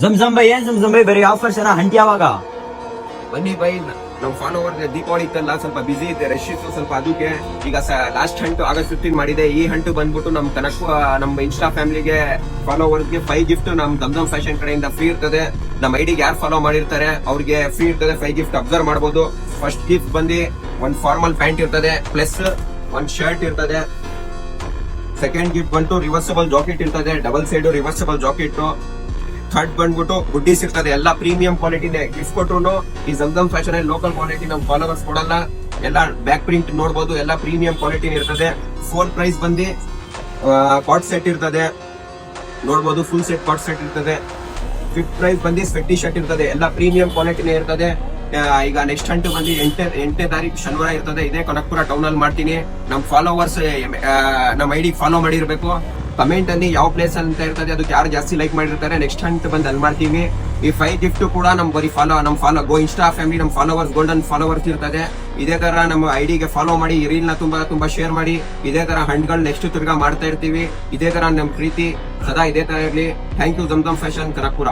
ಜಮ್ by ಏನ್ ಜಮ್ by ಬರೀ offers ಏನ ಹಂಟಿ ಯಾವಾಗ ಬನ್ನಿ ಬೈ, ನಮ್ ಫಾಲೋವರ್ ದೀಪಾವಳಿ ಇತ್ತಲ್ಲ ಸ್ವಲ್ಪ ಬಿಸಿ ಇದೆ, ರಶ್ ಇತ್ತು ಸ್ವಲ್ಪ, ಅದಕ್ಕೆ ಈಗ ಲಾಸ್ಟ್ ಹಂಟು ಆಗಸ್ಟ್ 15 ಮಾಡಿದೆ. ಈ ಹಂಟು ಬಂದ್ಬಿಟ್ಟು ನಮ್ ಕನಕ್ಕು ನಮ್ ಇನ್ಸ್ಟಾ ಫ್ಯಾಮಿಲಿಗೆ ಫಾಲೋವರ್ಸ್ಗೆ 5 ಗಿಫ್ಟ್ ನಮ್ ದಮ್ ಫ್ಯಾಷನ್ ಕಡೆಯಿಂದ ಫ್ರೀ ಇರ್ತದೆ. ನಮ್ ಐಡಿಗೆ ಯಾರು ಫಾಲೋ ಮಾಡಿರ್ತಾರೆ ಅವ್ರಿಗೆ ಫ್ರೀ ಇರ್ತದೆ 5 ಗಿಫ್ಟ್ ಅಬ್ಸರ್ವ್ ಮಾಡಬಹುದು. ಫಸ್ಟ್ ಗಿಫ್ಟ್ ಬಂದು ಒಂದ್ ಫಾರ್ಮಲ್ ಪ್ಯಾಂಟ್ ಇರ್ತದೆ, ಪ್ಲಸ್ ಒಂದ್ ಶರ್ಟ್ ಇರ್ತದೆ. ಸೆಕೆಂಡ್ ಗಿಫ್ಟ್ ಬಂದು ರಿವರ್ಸಬಲ್ ಜಾಕೆಟ್ ಇರ್ತದೆ, double side reversible jacket. Third ಬಂದ್ಬಿಟ್ಟು ಗುಡ್ಡೀಸ್ ಇರ್ತದೆ, ಎಲ್ಲ ಪ್ರೀಮಿಯಂ ಕ್ವಾಲಿಟಿನೇ. ಗಿಫ್ಟ್ ಕೊಟ್ರು ಈ ಜಮ್ ಫ್ಯಾಷನ್ ಲೋಕಲ್ ಕ್ವಾಲಿಟಿ ನಮ್ ಫಾಲೋವರ್ಸ್ ಕೊಡಲ್ಲ. ಎಲ್ಲ ಬ್ಯಾಕ್ ಪ್ರಿಂಟ್ ನೋಡಬಹುದು, ಎಲ್ಲ ಪ್ರೀಮಿಯಂ ಕ್ವಾಲಿಟಿ ಇರ್ತದೆ. ಫೋರ್ತ್ ಪ್ರೈಸ್ ಬಂದು ಕಾಟ್ ಸೆಟ್ ಇರ್ತದೆ, ನೋಡಬಹುದು ಫುಲ್ ಸೆಟ್ ಕಾಟ್ ಸೆಟ್ ಇರ್ತದೆ. ಫಿಫ್ತ್ ಪ್ರೈಸ್ ಬಂದು ಸ್ವೆಟ್ಟಿ ಶರ್ಟ್ ಇರ್ತದೆ, ಎಲ್ಲ ಪ್ರೀಮಿಯಂ ಕ್ವಾಲಿಟಿನೇ ಇರ್ತದೆ. ಈಗ ನೆಕ್ಸ್ಟ್ ಹಂಟು ಬಂದು 8ನೇ ತಾರೀಕು ಶನಿವಾರ ಇರ್ತದೆ. ಇದೇ ಕನಕಪುರ ಟೌನ್ ಅಲ್ಲಿ ಮಾಡ್ತೀನಿ. ನಮ್ ಫಾಲೋವರ್ಸ್ ನಮ್ ಐಡಿ ಫಾಲೋ ಮಾಡಿರ್ಬೇಕು. ಕಮೆಂಟ್ ಅಲ್ಲಿ ಯಾವ ಪ್ಲೇಸ್ ಅಂತ ಇರ್ತದೆ ಅದಕ್ಕೆ ಯಾರು ಜಾಸ್ತಿ ಲೈಕ್ ಮಾಡಿರ್ತಾರೆ ನೆಕ್ಸ್ಟ್ ಹಂಟ್ ಬಂದು ಅಲ್ಲಿ ಮಾಡ್ತೀವಿ. ಈ 5 ಗಿಫ್ಟ್ ಕೂಡ ನಮ್ ಬರೀ ನಮ್ ಫಾಲೋ ಗೋ ಇನ್ಸ್ಟಾ ಫ್ಯಾಮಿಲಿ ನಮ್ ಫಾಲೋವರ್ಸ್ ಗೋಲ್ಡನ್ ಫಾಲೋವರ್ಸ್ ಇರ್ತದೆ. ಇದೇ ತರ ನಮ್ಮ ಐಡಿಗೆ ಫಾಲೋ ಮಾಡಿ, ಈ ರೀಲ್ ನ ತುಂಬಾ ಶೇರ್ ಮಾಡಿ. ಇದೇ ತರ ಹಂಟ್ಗಳು ನೆಕ್ಸ್ಟ್ ತಿರ್ಗಾ ಮಾಡ್ತಾ ಇರ್ತೀವಿ. ಇದೇ ತರ ನಮ್ ಪ್ರೀತಿ ಸದಾ ಇದೇ ತರ ಇರ್ಲಿ. Thank you jam fashion Kanakapura.